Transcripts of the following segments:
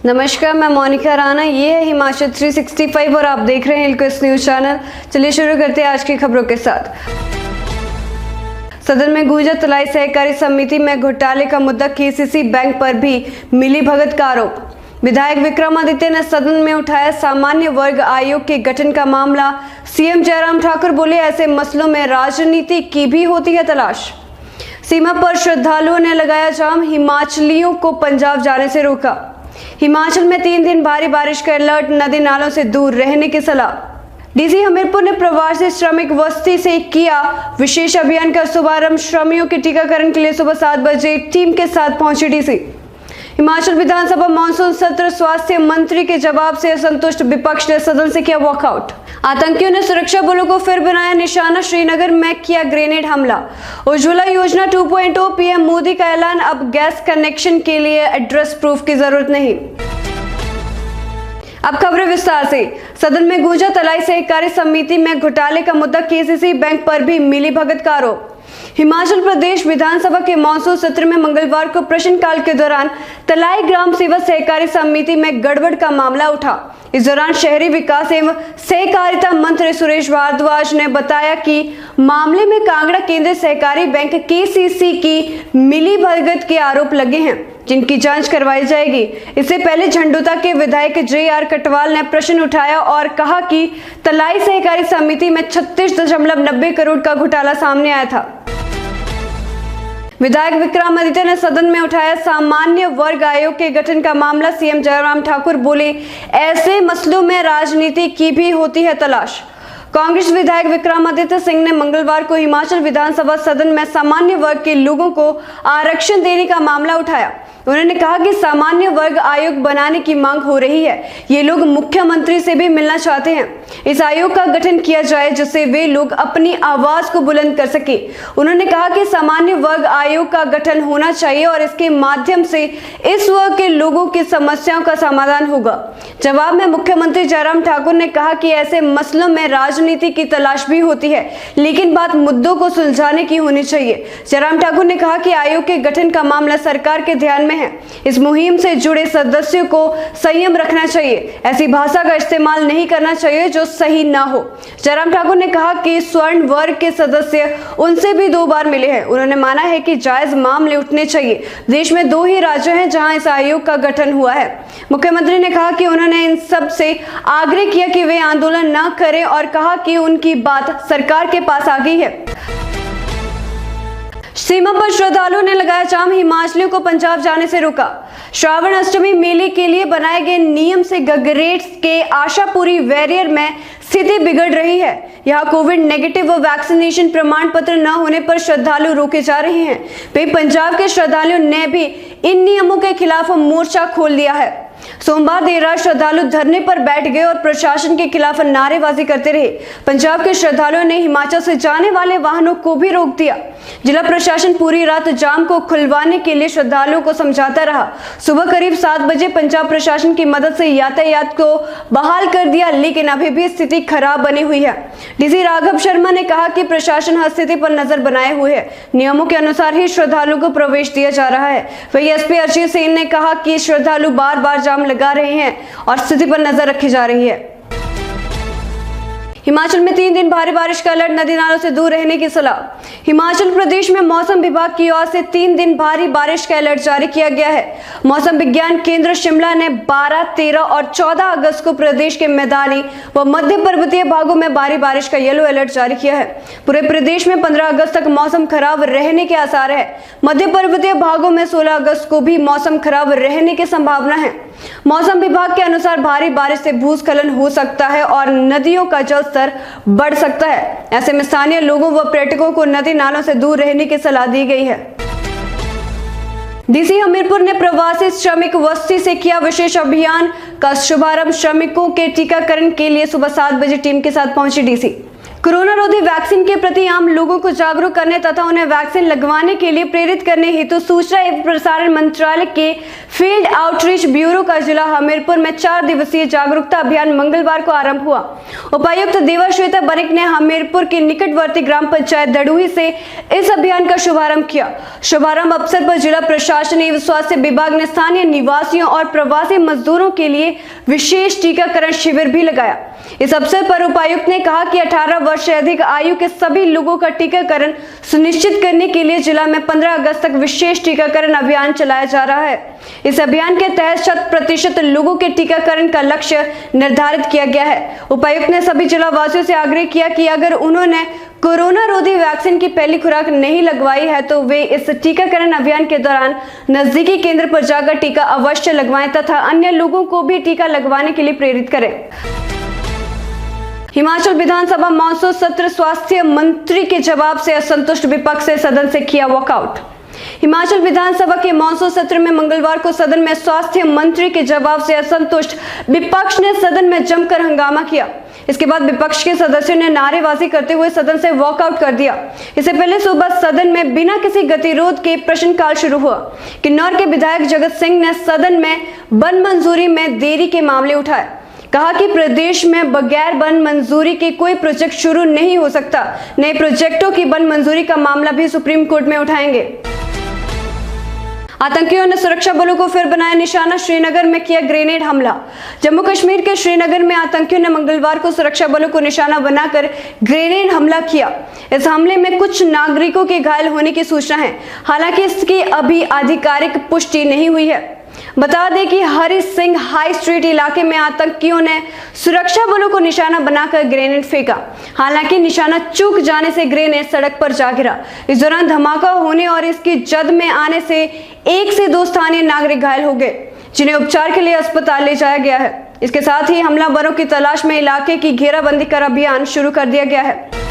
नमस्कार, मैं मोनिका राणा। ये है हिमाचल 365 और आप देख रहे हैं इल्कोस न्यूज चैनल। चलिए शुरू करते हैं आज की खबरों के साथ। सदन में गूंजा तलाई सहकारी समिति में घोटाले का मुद्दा। केसीसी बैंक पर भी मिली भगत का आरोप। विधायक विक्रमादित्य ने सदन में उठाया सामान्य वर्ग आयोग के गठन का मामला। सीएम जयराम ठाकुर बोले, ऐसे मसलों में राजनीति की भी होती है तलाश। सीमा पर श्रद्धालुओं ने लगाया जाम। हिमाचलियों को पंजाब जाने से रोका। हिमाचल में 3 दिन भारी बारिश का अलर्ट। नदी नालों से दूर रहने की सलाह। डीसी हमीरपुर ने प्रवासी श्रमिक बस्ती से किया विशेष अभियान का शुभारंभ। श्रमिकों के टीकाकरण के लिए सुबह 7 बजे टीम के साथ पहुंची डीसी। हिमाचल विधानसभा मानसून सत्र। स्वास्थ्य मंत्री के जवाब से असंतुष्ट विपक्ष ने सदन से किया वॉकआउट। आतंकियों ने सुरक्षा बलों को फिर बनाया निशाना। श्रीनगर में किया ग्रेनेड हमला। उज्ज्वला योजना 2.0। पीएम मोदी का ऐलान। अब गैस कनेक्शन के लिए एड्रेस प्रूफ की जरूरत नहीं। अब खबरें विस्तार से। सदन में गूंजा तलाई सहकारी समिति में घोटाले का मुद्दा। केसीसी बैंक पर भी मिली भगत का आरोप। हिमाचल प्रदेश विधानसभा के मानसून सत्र में मंगलवार को प्रश्नकाल के दौरान तलाई ग्राम सेवा सहकारी समिति में गड़बड़ का मामला उठा। इस दौरान शहरी विकास एवं सहकारिता मंत्री सुरेश भारद्वाज ने बताया कि मामले में कांगड़ा केंद्रीय सहकारी बैंक केसीसी की मिली भगत के आरोप लगे हैं, जिनकी जांच करवाई जाएगी। इससे पहले झंडूता के विधायक जेआर कटवाल ने प्रश्न उठाया और कहा कि तलाई सहकारी समिति में 36.90 करोड़ का घोटाला सामने आया था। विधायक विक्रमादित्य ने सदन में उठाया सामान्य वर्ग आयोग के गठन का मामला। सीएम जयराम ठाकुर बोले, ऐसे मसलों में राजनीति की भी होती है तलाश। कांग्रेस विधायक विक्रमादित्य सिंह ने मंगलवार को हिमाचल विधानसभा सदन में सामान्य वर्ग के लोगों को आरक्षण देने का मामला उठाया। उन्होंने कहा कि सामान्य वर्ग आयोग बनाने की मांग हो रही है। ये लोग मुख्यमंत्री से भी मिलना चाहते हैं। इस आयोग का गठन किया जाए जिससे वे लोग अपनी आवाज को बुलंद कर सके। उन्होंने कहा कि सामान्य वर्ग आयोग का गठन होना चाहिए और इसके माध्यम से इस वर्ग के लोगों की समस्याओं का समाधान होगा। जवाब में मुख्यमंत्री जयराम ठाकुर ने कहा कि ऐसे मसलों में राजनीति की तलाश भी होती है, लेकिन बात मुद्दों को सुलझाने की होनी चाहिए। जयराम ठाकुर ने कहा कि आयोग के गठन का मामला सरकार के ध्यान में है। इस मुहिम से जुड़े सदस्यों को संयम रखना चाहिए। ऐसी भाषा का इस्तेमाल नहीं करना चाहिए जो सही ना हो। जयराम ठाकुर ने कहा कि स्वर्ण वर्ग के सदस्य उनसे भी 2 बार मिले हैं। उन्होंने माना है कि जायज मामले उठने चाहिए। देश में 2 ही राज्य हैं जहां इस आयोग का गठन हुआ है। मुख्यमंत्री ने कहा कि उन्होंने इन सब से आग्रह किया कि वे आंदोलन न करें और कहा कि उनकी बात सरकार के पास आ गई है। सीमा पर श्रद्धालुओं ने लगाया जाम। हिमाचलियों को पंजाब जाने से रोका। श्रावण अष्टमी मेले के लिए बनाए गए नियम से गगरेट के आशापुरी बैरियर में स्थिति बिगड़ रही है। यहाँ कोविड नेगेटिव व वैक्सीनेशन प्रमाण पत्र न होने पर श्रद्धालु रोके जा रहे हैं। वहीं पंजाब के श्रद्धालुओं ने भी इन नियमों के खिलाफ मोर्चा खोल दिया है। सोमवार देर रात श्रद्धालु धरने पर बैठ गए और प्रशासन के खिलाफ नारेबाजी करते रहे। पंजाब के श्रद्धालुओं ने हिमाचल से जाने वाले वाहनों को भी रोक दिया। जिला प्रशासन पूरी रात जाम को खुलवाने के लिए श्रद्धालुओं को समझाता रहा। सुबह करीब 7 बजे पंजाब प्रशासन की मदद से यातायात को बहाल कर दिया, लेकिन अभी भी स्थिति खराब बनी हुई है। डीसी राघव शर्मा ने कहा कि प्रशासन हर स्थिति पर नजर बनाए हुए है। नियमों के अनुसार ही श्रद्धालुओं को प्रवेश दिया जा रहा है। वही एसपी अरजीत सेन ने कहा कि श्रद्धालु बार बार जाम लगा रहे हैं और स्थिति पर नजर रखी जा रही है। हिमाचल में 3 दिन भारी बारिश का अलर्ट। नदी नालों से दूर रहने की सलाह। हिमाचल प्रदेश में मौसम विभाग की ओर से 3 दिन भारी बारिश का अलर्ट जारी किया गया है। मौसम विज्ञान केंद्र शिमला ने 12, 13 और 14 अगस्त को प्रदेश के मैदानी व मध्य पर्वतीय भागों में भारी बारिश का येलो अलर्ट जारी किया है। पूरे प्रदेश में 15 अगस्त तक मौसम खराब रहने के आसार है। मध्य पर्वतीय भागों में 16 अगस्त को भी मौसम खराब रहने की संभावना है। मौसम विभाग के अनुसार भारी बारिश से भूस्खलन हो सकता है और नदियों का जलस्तर बढ़ सकता है। ऐसे में स्थानीय लोगों व पर्यटकों को नदी नालों से दूर रहने की सलाह दी गई है। डीसी हमीरपुर ने प्रवासी श्रमिक बस्ती से किया विशेष अभियान का शुभारंभ। श्रमिकों के टीकाकरण के लिए सुबह 7 बजे टीम के साथ पहुंची डीसी। कोरोना रोधी वैक्सीन के प्रति आम लोगों को जागरूक करने तथा उन्हें वैक्सीन लगवाने के लिए प्रेरित करने हेतु सूचना एवं प्रसारण मंत्रालय के फील्ड आउटरीच ब्यूरो का जिला हमीरपुर में 4 दिवसीय जागरूकता अभियान मंगलवार को आरंभ हुआ। उपायुक्त देवाश्वेता बनिक ने हमीरपुर के निकटवर्ती ग्राम पंचायत दड़ुही से इस अभियान का शुभारंभ किया। शुभारंभ अवसर पर जिला प्रशासन एवं स्वास्थ्य विभाग ने स्थानीय निवासियों और प्रवासी मजदूरों के लिए विशेष टीकाकरण शिविर भी लगाया। इस अवसर पर उपायुक्त ने कहा कि 18 वर्ष से अधिक आयु के सभी लोगों का टीकाकरण सुनिश्चित करने के लिए जिला में 15 अगस्त तक विशेष टीकाकरण अभियान चलाया जा रहा है। इस अभियान के तहत 100% लोगों के टीकाकरण का लक्ष्य निर्धारित किया गया है। उपायुक्त ने सभी जिला वासियों से आग्रह किया कि अगर उन्होंने कोरोना रोधी वैक्सीन की पहली खुराक नहीं लगवाई है तो वे इस टीकाकरण अभियान के दौरान नजदीकी केंद्र पर जाकर टीका अवश्य लगवाएं तथा अन्य लोगों को भी टीका लगवाने के लिए प्रेरित करें। हिमाचल विधानसभा मॉनसून सत्र, स्वास्थ्य मंत्री के जवाब से असंतुष्ट विपक्ष ने सदन से किया वॉकआउट। हिमाचल विधानसभा के मॉनसून सत्र में मंगलवार को सदन में स्वास्थ्य मंत्री के जवाब से असंतुष्ट विपक्ष ने सदन में जमकर हंगामा किया। इसके बाद विपक्ष के सदस्यों ने नारेबाजी करते हुए सदन से वॉकआउट कर दिया। इससे पहले सुबह सदन में बिना किसी गतिरोध के प्रश्नकाल शुरू हुआ। किन्नौर के विधायक जगत सिंह ने सदन में वन मंजूरी में देरी के मामले उठाए। कहा कि प्रदेश में बगैर वन मंजूरी के कोई प्रोजेक्ट शुरू नहीं हो सकता। नए प्रोजेक्टों की वन मंजूरी का मामला भी सुप्रीम कोर्ट में उठाएंगे। आतंकियों ने सुरक्षा बलों को फिर बनाया निशाना, श्रीनगर में किया ग्रेनेड हमला। जम्मू कश्मीर के श्रीनगर में आतंकियों ने मंगलवार को सुरक्षा बलों को निशाना बनाकर ग्रेनेड हमला किया। इस हमले में कुछ नागरिकों के घायल होने की सूचना है, हालांकि इसकी अभी आधिकारिक पुष्टि नहीं हुई है। बता दें कि हरि सिंह हाई स्ट्रीट इलाके में आतंकियों ने सुरक्षा बलों को निशाना बनाकर ग्रेनेड फेंका। हालांकि निशाना चूक जाने से ग्रेनेड सड़क पर जा गिरा। इस दौरान धमाका होने और इसकी जद में आने से 1 से 2 स्थानीय नागरिक घायल हो गए, जिन्हें उपचार के लिए अस्पताल ले जाया गया है। इसके साथ ही हमलावरों की तलाश में इलाके की घेराबंदी कर अभियान शुरू कर दिया गया है।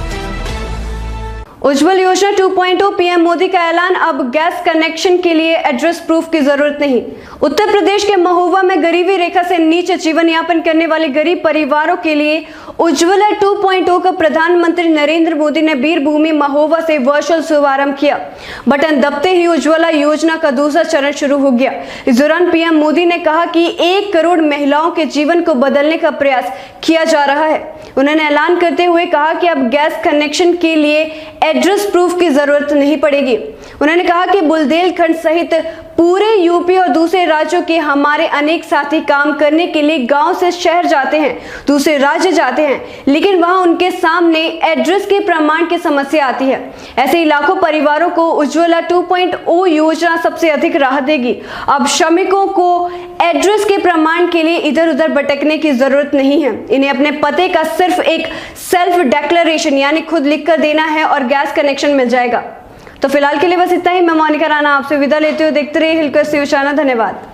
उज्ज्वल योजना 2.0, पीएम मोदी का ऐलान, अब गैस कनेक्शन के लिए एड्रेस प्रूफ की जरूरत नहीं। उत्तर प्रदेश के महोबा में गरीबी रेखा से नीचे जीवन यापन करने वाले गरीब परिवारों के लिए उज्ज्वला 2.0 का प्रधानमंत्री नरेंद्र मोदी ने वीरभूमि महोबा से वर्चुअल शुभारंभ किया। बटन दबते ही उज्ज्वला योजना का दूसरा चरण शुरू हो गया। इस दौरान पीएम मोदी ने कहा कि 1 करोड़ महिलाओं के जीवन को बदलने का प्रयास किया जा रहा है। उन्होंने ऐलान करते हुए कहा कि अब गैस कनेक्शन के लिए एड्रेस प्रूफ की जरूरत नहीं पड़ेगी। उन्होंने कहा कि बुंदेलखंड सहित पूरे यूपी और दूसरे राज्यों के हमारे अनेक साथी काम करने के लिए गांव से शहर जाते हैं, दूसरे राज्य जाते हैं, लेकिन वहां उनके सामने एड्रेस के प्रमाण की समस्या आती है। ऐसे लाखों परिवारों को उज्ज्वला 2.0 योजना सबसे अधिक राहत देगी। अब श्रमिकों को एड्रेस के प्रमाण के लिए इधर उधर भटकने की जरूरत नहीं है। इन्हें अपने पते का सिर्फ एक सेल्फ डिक्लेरेशन यानी खुद लिखकर देना है और गैस कनेक्शन मिल जाएगा। तो फिलहाल के लिए बस इतना ही। मैं मोनिका राणा आपसे विदा लेती हूँ। देखते रहिए हिलकर चैनल। धन्यवाद।